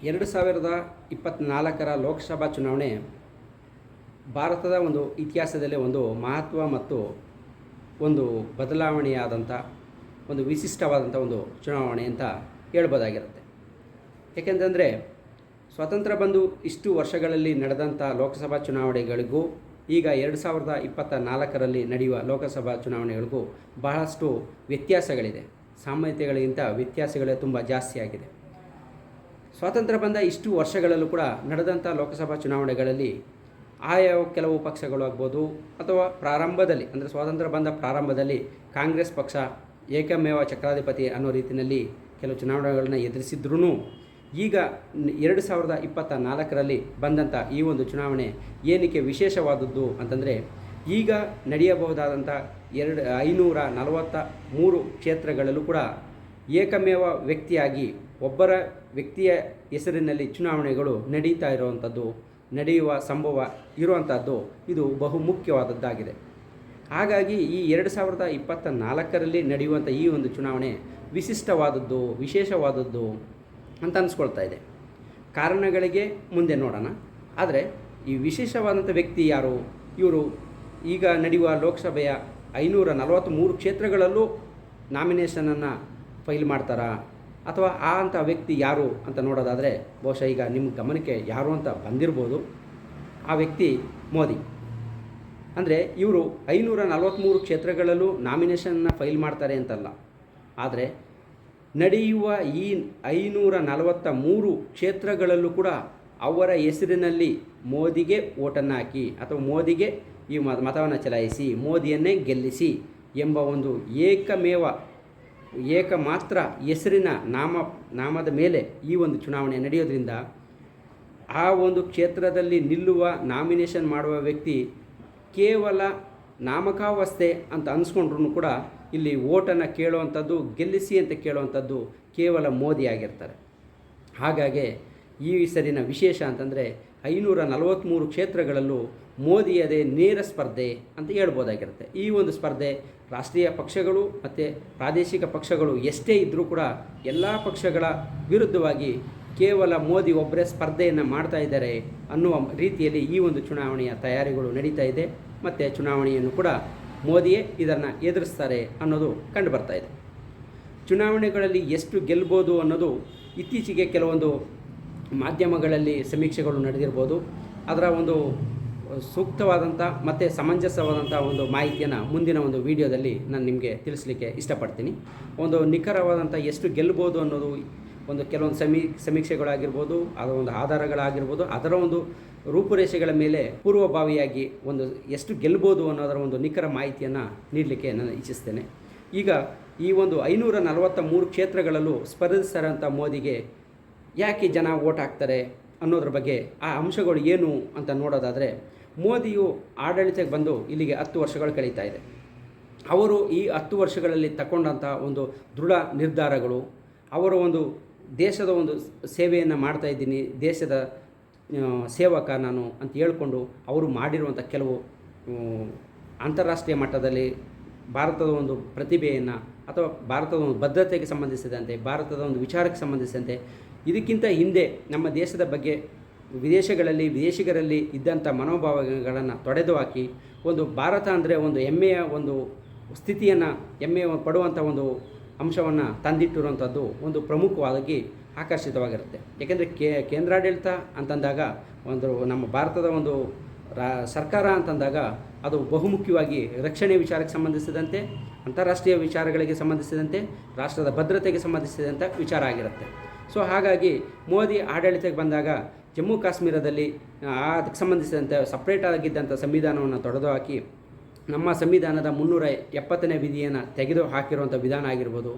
2024ರ ಲೋಕಸಭಾ ಚುನಾವಣೆ ಭಾರತದ ಒಂದು ಇತಿಹಾಸದಲ್ಲೇ ಒಂದು ಮಹತ್ವ ಮತ್ತು ಒಂದು ಬದಲಾವಣೆಯಾದಂಥ ಒಂದು ವಿಶಿಷ್ಟವಾದಂಥ ಒಂದು ಚುನಾವಣೆ ಅಂತ ಹೇಳ್ಬೋದಾಗಿರುತ್ತೆ. ಏಕೆಂತಂದರೆ ಸ್ವಾತಂತ್ರ್ಯ ಬಂದು ಇಷ್ಟು ವರ್ಷಗಳಲ್ಲಿ ನಡೆದಂಥ ಲೋಕಸಭಾ ಚುನಾವಣೆಗಳಿಗೂ ಈಗ 2024ರಲ್ಲಿ ನಡೆಯುವ ಲೋಕಸಭಾ ಚುನಾವಣೆಗಳಿಗೂ ಬಹಳಷ್ಟು ವ್ಯತ್ಯಾಸಗಳಿದೆ. ಸಾಮ್ಯತೆಗಳಿಗಿಂತ ವ್ಯತ್ಯಾಸಗಳೇ ತುಂಬ ಜಾಸ್ತಿ ಆಗಿದೆ. ಸ್ವಾತಂತ್ರ್ಯ ಬಂದ ಇಷ್ಟು ವರ್ಷಗಳಲ್ಲೂ ಕೂಡ ನಡೆದಂಥ ಲೋಕಸಭಾ ಚುನಾವಣೆಗಳಲ್ಲಿ ಆಯಾ ಕೆಲವು ಪಕ್ಷಗಳು ಆಗ್ಬೋದು ಅಥವಾ ಪ್ರಾರಂಭದಲ್ಲಿ ಅಂದರೆ ಸ್ವಾತಂತ್ರ್ಯ ಬಂದ ಪ್ರಾರಂಭದಲ್ಲಿ ಕಾಂಗ್ರೆಸ್ ಪಕ್ಷ ಏಕಮೇವ ಚಕ್ರಾಧಿಪತಿ ಅನ್ನೋ ರೀತಿಯಲ್ಲಿ ಕೆಲವು ಚುನಾವಣೆಗಳನ್ನ ಎದುರಿಸಿದ್ರೂ ಈಗ 2024ರಲ್ಲಿ ಬಂದಂಥ ಈ ಒಂದು ಚುನಾವಣೆ ಏನಕ್ಕೆ ವಿಶೇಷವಾದದ್ದು ಅಂತಂದರೆ ಈಗ ನಡೆಯಬಹುದಾದಂಥ 543 ಕ್ಷೇತ್ರಗಳಲ್ಲೂ ಕೂಡ ಏಕಮೇವ ವ್ಯಕ್ತಿಯಾಗಿ ಒಬ್ಬರ ವ್ಯಕ್ತಿಯ ಹೆಸರಿನಲ್ಲಿ ಚುನಾವಣೆಗಳು ನಡೀತಾ ಇರುವಂಥದ್ದು, ನಡೆಯುವ ಸಂಭವ ಇರುವಂಥದ್ದು ಇದು ಬಹು ಮುಖ್ಯವಾದದ್ದಾಗಿದೆ. ಹಾಗಾಗಿ ಈ 2024ರಲ್ಲಿ ನಡೆಯುವಂಥ ಈ ಒಂದು ಚುನಾವಣೆ ವಿಶಿಷ್ಟವಾದದ್ದು, ವಿಶೇಷವಾದದ್ದು ಅಂತ ಅನಿಸ್ಕೊಳ್ತಾ ಇದೆ. ಕಾರಣಗಳಿಗೆ ಮುಂದೆ ನೋಡೋಣ. ಆದರೆ ಈ ವಿಶೇಷವಾದಂಥ ವ್ಯಕ್ತಿ ಯಾರು? ಇವರು ಈಗ ನಡೆಯುವ ಲೋಕಸಭೆಯ 543 ಕ್ಷೇತ್ರಗಳಲ್ಲೂ ನಾಮಿನೇಷನನ್ನು ಫೈಲ್ ಮಾಡ್ತಾರಾ ಅಥವಾ ಅಂಥ ವ್ಯಕ್ತಿ ಯಾರು ಅಂತ ನೋಡೋದಾದರೆ ಬಹುಶಃ ಈಗ ನಿಮ್ಮ ಗಮನಕ್ಕೆ ಯಾರು ಅಂತ ಬಂದಿರ್ಬೋದು. ಆ ವ್ಯಕ್ತಿ ಮೋದಿ. ಅಂದರೆ ಇವರು 543 ಕ್ಷೇತ್ರಗಳಲ್ಲೂ ನಾಮಿನೇಷನ್ನ ಫೈಲ್ ಮಾಡ್ತಾರೆ ಅಂತಲ್ಲ, ಆದರೆ ನಡೆಯುವ ಈ 543 ಕ್ಷೇತ್ರಗಳಲ್ಲೂ ಕೂಡ ಅವರ ಹೆಸರಿನಲ್ಲಿ ಮೋದಿಗೆ ಓಟನ್ನು ಹಾಕಿ ಅಥವಾ ಮೋದಿಗೆ ಈ ಮತವನ್ನು ಚಲಾಯಿಸಿ ಮೋದಿಯನ್ನೇ ಗೆಲ್ಲಿಸಿ ಎಂಬ ಒಂದು ಏಕಮಾತ್ರ ಹೆಸರಿನ ನಾಮದ ಮೇಲೆ ಈ ಒಂದು ಚುನಾವಣೆ ನಡೆಯೋದ್ರಿಂದ ಆ ಒಂದು ಕ್ಷೇತ್ರದಲ್ಲಿ ನಿಲ್ಲುವ ನಾಮಿನೇಷನ್ ಮಾಡುವ ವ್ಯಕ್ತಿ ಕೇವಲ ನಾಮಕಾವಸ್ಥೆ ಅಂತ ಅನಿಸ್ಕೊಂಡ್ರೂ ಕೂಡ ಇಲ್ಲಿ ಓಟನ್ನು ಕೇಳುವಂಥದ್ದು, ಗೆಲ್ಲಿಸಿ ಅಂತ ಕೇಳುವಂಥದ್ದು ಕೇವಲ ಮೋದಿ ಆಗಿರ್ತಾರೆ. ಹಾಗಾಗಿ ಈ ಸರಿನ ವಿಶೇಷ ಅಂತಂದರೆ 543 ಕ್ಷೇತ್ರಗಳಲ್ಲೂ ಮೋದಿಯದೇ ನೇರ ಸ್ಪರ್ಧೆ ಅಂತ ಹೇಳ್ಬೋದಾಗಿರುತ್ತೆ. ಈ ಒಂದು ಸ್ಪರ್ಧೆ ರಾಷ್ಟ್ರೀಯ ಪಕ್ಷಗಳು ಮತ್ತು ಪ್ರಾದೇಶಿಕ ಪಕ್ಷಗಳು ಎಷ್ಟೇ ಇದ್ದರೂ ಕೂಡ ಎಲ್ಲ ಪಕ್ಷಗಳ ವಿರುದ್ಧವಾಗಿ ಕೇವಲ ಮೋದಿ ಒಬ್ಬರೇ ಸ್ಪರ್ಧೆಯನ್ನು ಮಾಡ್ತಾ ಇದ್ದಾರೆ ಅನ್ನುವ ರೀತಿಯಲ್ಲಿ ಈ ಒಂದು ಚುನಾವಣೆಯ ತಯಾರಿಗಳು ನಡೀತಾ ಇದೆ. ಮತ್ತು ಚುನಾವಣೆಯನ್ನು ಕೂಡ ಮೋದಿಯೇ ಇದನ್ನು ಎದುರಿಸ್ತಾರೆ ಅನ್ನೋದು ಕಂಡುಬರ್ತಾ ಇದೆ. ಚುನಾವಣೆಗಳಲ್ಲಿ ಎಷ್ಟು ಗೆಲ್ಬೋದು ಅನ್ನೋದು ಇತ್ತೀಚೆಗೆ ಕೆಲವೊಂದು ಮಾಧ್ಯಮಗಳಲ್ಲಿ ಸಮೀಕ್ಷೆಗಳು ನಡೆದಿರ್ಬೋದು. ಅದರ ಒಂದು ಸೂಕ್ತವಾದಂಥ ಮತ್ತು ಸಮಂಜಸವಾದಂಥ ಒಂದು ಮಾಹಿತಿಯನ್ನು ಮುಂದಿನ ಒಂದು ವಿಡಿಯೋದಲ್ಲಿ ನಾನು ನಿಮಗೆ ತಿಳಿಸ್ಲಿಕ್ಕೆ ಇಷ್ಟಪಡ್ತೀನಿ. ಒಂದು ನಿಖರವಾದಂಥ ಎಷ್ಟು ಗೆಲ್ಬೋದು ಅನ್ನೋದು ಒಂದು ಕೆಲವೊಂದು ಸಮೀಕ್ಷೆಗಳಾಗಿರ್ಬೋದು, ಅದರ ಒಂದು ಆಧಾರಗಳಾಗಿರ್ಬೋದು, ಅದರ ಒಂದು ರೂಪುರೇಷೆಗಳ ಮೇಲೆ ಪೂರ್ವಭಾವಿಯಾಗಿ ಒಂದು ಎಷ್ಟು ಗೆಲ್ಬೋದು ಅನ್ನೋದರ ಒಂದು ನಿಖರ ಮಾಹಿತಿಯನ್ನು ನೀಡಲಿಕ್ಕೆ ನಾನು ಇಚ್ಛಿಸ್ತೇನೆ. ಈಗ ಈ ಒಂದು 543 ಕ್ಷೇತ್ರಗಳಲ್ಲೂ ಸ್ಪರ್ಧಿಸಿದಂಥ ಮೋದಿಗೆ ಯಾಕೆ ಜನ ಓಟ್ ಹಾಕ್ತಾರೆ ಅನ್ನೋದ್ರ ಬಗ್ಗೆ ಆ ಅಂಶಗಳು ಏನು ಅಂತ ನೋಡೋದಾದರೆ, ಮೋದಿಯು ಆಡಳಿತಕ್ಕೆ ಬಂದು ಇಲ್ಲಿಗೆ 10 ವರ್ಷಗಳು ಕಳೀತಾ ಇದೆ. ಅವರು ಈ 10 ವರ್ಷಗಳಲ್ಲಿ ತಗೊಂಡಂಥ ಒಂದು ದೃಢ ನಿರ್ಧಾರಗಳು, ಅವರ ಒಂದು ದೇಶದ ಒಂದು ಸೇವೆಯನ್ನು ಮಾಡ್ತಾಯಿದ್ದೀನಿ, ದೇಶದ ಸೇವಕ ನಾನು ಅಂತ ಹೇಳ್ಕೊಂಡು ಅವರು ಮಾಡಿರುವಂಥ ಕೆಲವು ಅಂತಾರಾಷ್ಟ್ರೀಯ ಮಟ್ಟದಲ್ಲಿ ಭಾರತದ ಒಂದು ಪ್ರತಿಭೆಯನ್ನು ಅಥವಾ ಭಾರತದ ಒಂದು ಬದ್ಧತೆಗೆ ಸಂಬಂಧಿಸಿದಂತೆ, ಭಾರತದ ಒಂದು ವಿಚಾರಕ್ಕೆ ಸಂಬಂಧಿಸಿದಂತೆ, ಇದಕ್ಕಿಂತ ಹಿಂದೆ ನಮ್ಮ ದೇಶದ ಬಗ್ಗೆ ವಿದೇಶಿಗರಲ್ಲಿ ಇದ್ದಂಥ ಮನೋಭಾವಗಳನ್ನು ತೊಡೆದು ಹಾಕಿ ಒಂದು ಭಾರತ ಅಂದರೆ ಒಂದು ಹೆಮ್ಮೆಯ ಒಂದು ಸ್ಥಿತಿಯನ್ನು ಹೆಮ್ಮೆ ಪಡುವಂಥ ಒಂದು ಅಂಶವನ್ನು ತಂದಿಟ್ಟಿರುವಂಥದ್ದು ಒಂದು ಪ್ರಮುಖವಾಗಿ ಆಕರ್ಷಿತವಾಗಿರುತ್ತೆ. ಏಕೆಂದರೆ ಕೇಂದ್ರಾಡಳಿತ ಅಂತಂದಾಗ ಒಂದು ನಮ್ಮ ಭಾರತದ ಒಂದು ಸರ್ಕಾರ ಅಂತಂದಾಗ ಅದು ಬಹುಮುಖ್ಯವಾಗಿ ರಕ್ಷಣೆ ವಿಚಾರಕ್ಕೆ ಸಂಬಂಧಿಸಿದಂತೆ, ಅಂತಾರಾಷ್ಟ್ರೀಯ ವಿಚಾರಗಳಿಗೆ ಸಂಬಂಧಿಸಿದಂತೆ, ರಾಷ್ಟ್ರದ ಭದ್ರತೆಗೆ ಸಂಬಂಧಿಸಿದಂಥ ವಿಚಾರ ಆಗಿರುತ್ತೆ. ಸೊ ಹಾಗಾಗಿ ಮೋದಿ ಆಡಳಿತಕ್ಕೆ ಬಂದಾಗ ಜಮ್ಮು ಕಾಶ್ಮೀರದಲ್ಲಿ ಅದಕ್ಕೆ ಸಂಬಂಧಿಸಿದಂತೆ ಸಪ್ರೇಟ್ ಆಗಿದ್ದಂಥ ಸಂವಿಧಾನವನ್ನು ತೊಡೆದು ಹಾಕಿ ನಮ್ಮ ಸಂವಿಧಾನದ 370ನೇ ವಿಧಿಯನ್ನು ತೆಗೆದು ಹಾಕಿರುವಂಥ ವಿಧಾನ ಆಗಿರ್ಬೋದು.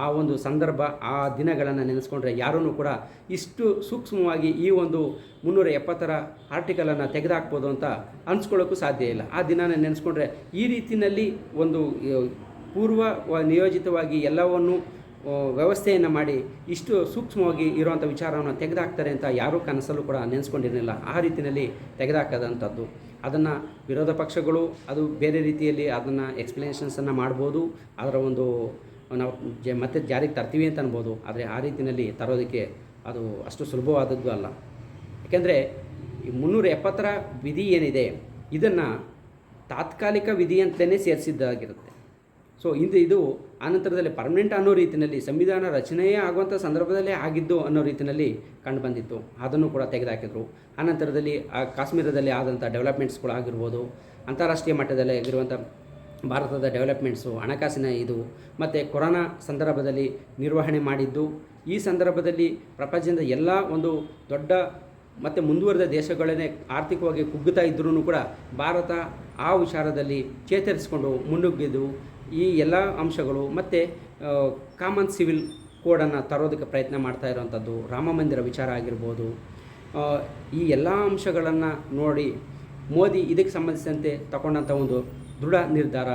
ಆ ಒಂದು ಸಂದರ್ಭ, ಆ ದಿನಗಳನ್ನು ನೆನೆಸ್ಕೊಂಡ್ರೆ ಯಾರೂ ಕೂಡ ಇಷ್ಟು ಸೂಕ್ಷ್ಮವಾಗಿ ಈ ಒಂದು 370ರ ಆರ್ಟಿಕಲನ್ನು ತೆಗೆದುಹಾಕ್ಬೋದು ಅಂತ ಅನಿಸ್ಕೊಳ್ಳೋಕ್ಕೂ ಸಾಧ್ಯ ಇಲ್ಲ. ಆ ದಿನನ ನೆನೆಸ್ಕೊಂಡ್ರೆ ಈ ರೀತಿಯಲ್ಲಿ ಒಂದು ಪೂರ್ವ ನಿಯೋಜಿತವಾಗಿ ಎಲ್ಲವನ್ನು ವ್ಯವಸ್ಥೆಯನ್ನು ಮಾಡಿ ಇಷ್ಟು ಸೂಕ್ಷ್ಮವಾಗಿ ಇರುವಂಥ ವಿಚಾರವನ್ನು ತೆಗೆದುಹಾಕ್ತಾರೆ ಅಂತ ಯಾರೂ ಕನಸಲ್ಲೂ ಕೂಡ ನೆನೆಸ್ಕೊಂಡಿರಲಿಲ್ಲ. ಆ ರೀತಿಯಲ್ಲಿ ತೆಗೆದುಹಾಕದಂಥದ್ದು ಅದನ್ನು ವಿರೋಧ ಪಕ್ಷಗಳು ಅದು ಬೇರೆ ರೀತಿಯಲ್ಲಿ ಅದನ್ನು ಎಕ್ಸ್ಪ್ಲನೇಷನ್ಸನ್ನು ಮಾಡ್ಬೋದು, ಅದರ ಒಂದು ನಾವು ಮತ್ತೆ ಜಾರಿಗೆ ತರ್ತೀವಿ ಅಂತ ಅನ್ಬೋದು. ಆದರೆ ಆ ರೀತಿಯಲ್ಲಿ ತರೋದಕ್ಕೆ ಅದು ಅಷ್ಟು ಸುಲಭವಾದದ್ದು ಅಲ್ಲ. ಯಾಕೆಂದರೆ ಈ 370ರ ವಿಧಿ ಏನಿದೆ ಇದನ್ನು ತಾತ್ಕಾಲಿಕ ವಿಧಿ ಅಂತಲೇ ಸೇರಿಸಿದ್ದಾಗಿರುತ್ತೆ. ಸೊ ಇದು ಆನಂತರದಲ್ಲಿ ಪರ್ಮನೆಂಟ್ ಅನ್ನೋ ರೀತಿಯಲ್ಲಿ ಸಂವಿಧಾನ ರಚನೆಯೇ ಆಗುವಂಥ ಸಂದರ್ಭದಲ್ಲೇ ಆಗಿದ್ದು ಅನ್ನೋ ರೀತಿಯಲ್ಲಿ ಕಂಡುಬಂದಿತ್ತು. ಅದನ್ನು ಕೂಡ ತೆಗೆದುಹಾಕಿದ್ರು. ಆನಂತರದಲ್ಲಿ ಆ ಕಾಶ್ಮೀರದಲ್ಲಿ ಆದಂಥ ಡೆವಲಪ್ಮೆಂಟ್ಸ್ಗಳು ಆಗಿರ್ಬೋದು, ಅಂತಾರಾಷ್ಟ್ರೀಯ ಮಟ್ಟದಲ್ಲಿ ಆಗಿರುವಂಥ ಭಾರತದ ಡೆವಲಪ್ಮೆಂಟ್ಸು, ಹಣಕಾಸಿನ ಇದು ಮತ್ತು ಕೊರೋನಾ ಸಂದರ್ಭದಲ್ಲಿ ನಿರ್ವಹಣೆ ಮಾಡಿದ್ದು, ಈ ಸಂದರ್ಭದಲ್ಲಿ ಪ್ರಪಂಚದ ಎಲ್ಲ ಒಂದು ದೊಡ್ಡ ಮತ್ತು ಮುಂದುವರೆದ ದೇಶಗಳನ್ನೇ ಆರ್ಥಿಕವಾಗಿ ಕುಗ್ಗುತ್ತಾ ಇದ್ದರೂ ಕೂಡ ಭಾರತ ಆ ವಿಚಾರದಲ್ಲಿ ಚೇತರಿಸಿಕೊಂಡು ಮುನ್ನುಗ್ಗಿದ್ದು ಈ ಎಲ್ಲ ಅಂಶಗಳು ಮತ್ತು ಕಾಮನ್ ಸಿವಿಲ್ ಕೋಡನ್ನು ತರೋದಕ್ಕೆ ಪ್ರಯತ್ನ ಮಾಡ್ತಾ ಇರೋವಂಥದ್ದು, ರಾಮ ಮಂದಿರ ವಿಚಾರ ಆಗಿರ್ಬೋದು, ಈ ಎಲ್ಲ ಅಂಶಗಳನ್ನು ನೋಡಿ ಮೋದಿ ಇದಕ್ಕೆ ಸಂಬಂಧಿಸಿದಂತೆ ತಗೊಂಡಂಥ ಒಂದು ದೃಢ ನಿರ್ಧಾರ,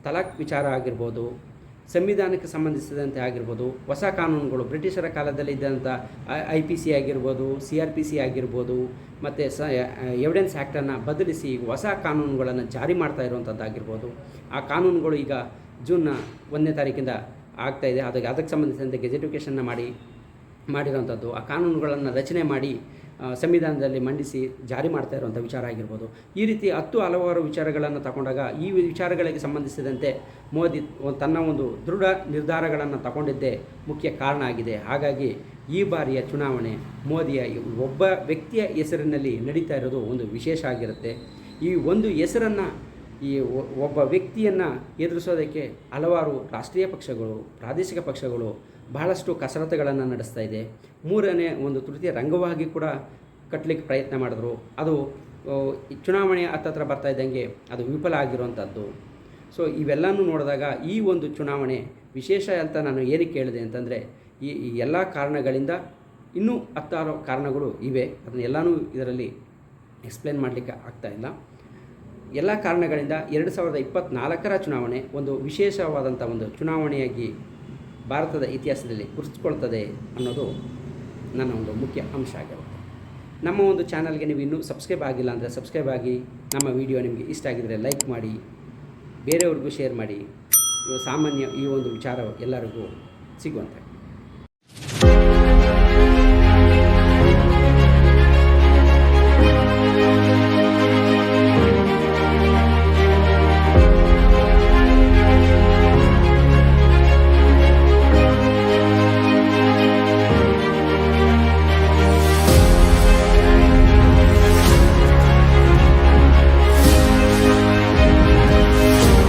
ತಲಾಖ್ ವಿಚಾರ ಆಗಿರ್ಬೋದು, ಸಂವಿಧಾನಕ್ಕೆ ಸಂಬಂಧಿಸಿದಂತೆ ಆಗಿರ್ಬೋದು, ಹೊಸ ಕಾನೂನುಗಳು ಬ್ರಿಟಿಷರ ಕಾಲದಲ್ಲಿ ಇದ್ದಂಥ IPC ಆಗಿರ್ಬೋದು, CRPC ಆಗಿರ್ಬೋದು, ಮತ್ತು ಎವಿಡೆನ್ಸ್ ಆ್ಯಕ್ಟನ್ನು ಬದಲಿಸಿ ಹೊಸ ಕಾನೂನುಗಳನ್ನು ಜಾರಿ ಮಾಡ್ತಾ ಇರುವಂಥದ್ದಾಗಿರ್ಬೋದು. ಆ ಕಾನೂನುಗಳು ಈಗ ಜೂನ್ 1ನೇ ತಾರೀಕಿಂದ ಆಗ್ತಾಯಿದೆ. ಅದಕ್ಕೆ ಸಂಬಂಧಿಸಿದಂತೆ ಗೆಜೆಟುಕೇಷನ್ನ ಮಾಡಿರೋವಂಥದ್ದು, ಆ ಕಾನೂನುಗಳನ್ನು ರಚನೆ ಮಾಡಿ ಸಂವಿಧಾನದಲ್ಲಿ ಮಂಡಿಸಿ ಜಾರಿ ಮಾಡ್ತಾ ಇರುವಂಥ ವಿಚಾರ ಆಗಿರ್ಬೋದು. ಈ ರೀತಿ ಹಲವಾರು ವಿಚಾರಗಳನ್ನು ತಗೊಂಡಾಗ ಈ ವಿಚಾರಗಳಿಗೆ ಸಂಬಂಧಿಸಿದಂತೆ ಮೋದಿ ತನ್ನ ಒಂದು ದೃಢ ನಿರ್ಧಾರಗಳನ್ನು ತಗೊಂಡಿದ್ದೇ ಮುಖ್ಯ ಕಾರಣ ಆಗಿದೆ. ಹಾಗಾಗಿ ಈ ಬಾರಿಯ ಚುನಾವಣೆ ಮೋದಿಯ ಒಬ್ಬ ವ್ಯಕ್ತಿಯ ಹೆಸರಿನಲ್ಲಿ ನಡೀತಾ ಇರೋದು ಒಂದು ವಿಶೇಷ ಆಗಿರುತ್ತೆ. ಈ ಒಂದು ಹೆಸರನ್ನು, ಈ ಒಬ್ಬ ವ್ಯಕ್ತಿಯನ್ನು ಎದುರಿಸೋದಕ್ಕೆ ಹಲವಾರು ರಾಷ್ಟ್ರೀಯ ಪಕ್ಷಗಳು, ಪ್ರಾದೇಶಿಕ ಪಕ್ಷಗಳು ಬಹಳಷ್ಟು ಕಸರತ್ತುಗಳನ್ನು ನಡೆಸ್ತಾ ಇದೆ. ಮೂರನೇ ಒಂದು ತೃತೀಯ ರಂಗವಾಗಿ ಕೂಡ ಕಟ್ಟಲಿಕ್ಕೆ ಪ್ರಯತ್ನ ಮಾಡಿದ್ರು. ಅದು ಚುನಾವಣೆ ಹತ್ತತ್ರ ಬರ್ತಾ ಇದ್ದಂಗೆ ಅದು ವಿಫಲ ಆಗಿರುವಂಥದ್ದು. ಸೊ ಇವೆಲ್ಲನೂ ನೋಡಿದಾಗ ಈ ಒಂದು ಚುನಾವಣೆ ವಿಶೇಷ ಅಂತ ನಾನು ಏನಕ್ಕೆ ಹೇಳಿದೆ ಅಂತಂದರೆ, ಈ ಎಲ್ಲ ಕಾರಣಗಳಿಂದ ಇನ್ನೂ 10 ಕಾರಣಗಳು ಇವೆ. ಅದನ್ನೆಲ್ಲನೂ ಇದರಲ್ಲಿ ಎಕ್ಸ್ಪ್ಲೇನ್ ಮಾಡಲಿಕ್ಕೆ ಆಗ್ತಾಯಿಲ್ಲ. ಎಲ್ಲ ಕಾರಣಗಳಿಂದ 2024ರ ಚುನಾವಣೆ ಒಂದು ವಿಶೇಷವಾದಂಥ ಒಂದು ಚುನಾವಣೆಯಾಗಿ ಭಾರತದ ಇತಿಹಾಸದಲ್ಲಿ ಗುರುತಿಸ್ಕೊಳ್ತದೆ ಅನ್ನೋದು ನನ್ನ ಒಂದು ಮುಖ್ಯ ಅಂಶ ಆಗಿರುತ್ತೆ. ನಮ್ಮ ಒಂದು ಚಾನಲ್ಗೆ ನೀವು ಇನ್ನೂ ಸಬ್ಸ್ಕ್ರೈಬ್ ಆಗಿಲ್ಲ ಅಂದರೆ ಸಬ್ಸ್ಕ್ರೈಬ್ ಆಗಿ, ನಮ್ಮ ವಿಡಿಯೋ ನಿಮಗೆ ಇಷ್ಟ ಆಗಿದ್ದರೆ ಲೈಕ್ ಮಾಡಿ, ಬೇರೆಯವ್ರಿಗೂ ಶೇರ್ ಮಾಡಿ. ಸಾಮಾನ್ಯ ಈ ಒಂದು ವಿಚಾರ ಎಲ್ಲರಿಗೂ ಸಿಗುವಂತೆ.